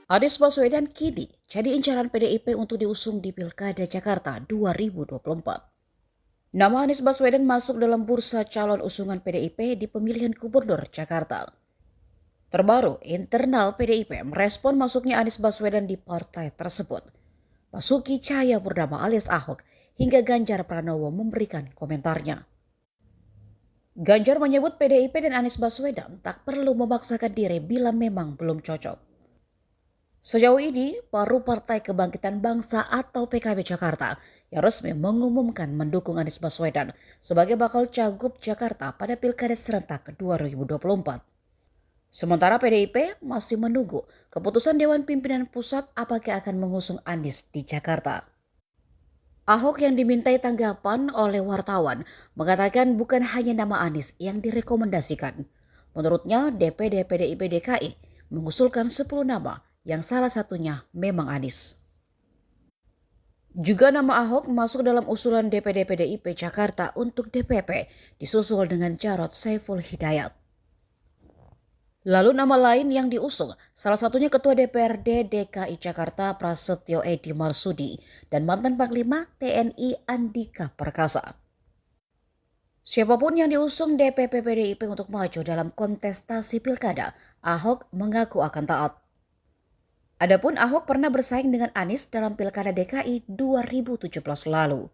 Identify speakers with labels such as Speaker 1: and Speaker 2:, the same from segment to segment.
Speaker 1: Anies Baswedan kini jadi incaran PDIP untuk diusung di Pilkada Jakarta 2024. Nama Anies Baswedan masuk dalam bursa calon usungan PDIP di pemilihan gubernur Jakarta. Terbaru, internal PDIP merespon masuknya Anies Baswedan di partai tersebut. Basuki Cahayapurnama alias Ahok hingga Ganjar Pranowo memberikan komentarnya. Ganjar menyebut PDIP dan Anies Baswedan tak perlu memaksakan diri bila memang belum cocok. Sejauh ini, baru Partai Kebangkitan Bangsa atau PKB Jakarta yang resmi mengumumkan mendukung Anies Baswedan sebagai bakal cagup Jakarta pada Pilkada serentak 2024. Sementara PDIP masih menunggu keputusan Dewan Pimpinan Pusat apakah akan mengusung Anies di Jakarta. Ahok yang dimintai tanggapan oleh wartawan mengatakan bukan hanya nama Anies yang direkomendasikan. Menurutnya, DPD PDIP DKI mengusulkan 10 nama yang salah satunya memang Anies. Juga nama Ahok masuk dalam usulan DPD PDIP Jakarta untuk DPP, disusul dengan Jarod Saiful Hidayat. Lalu nama lain yang diusung, salah satunya Ketua DPRD DKI Jakarta Prasetyo Edy Marsudi dan mantan Panglima TNI Andika Perkasa. Siapapun yang diusung DPP PDIP untuk maju dalam kontestasi pilkada, Ahok mengaku akan taat. Adapun Ahok pernah bersaing dengan Anies dalam Pilkada DKI 2017 lalu.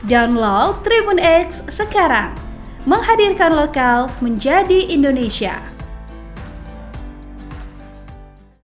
Speaker 2: Download Tribun X sekarang, menghadirkan lokal menjadi Indonesia.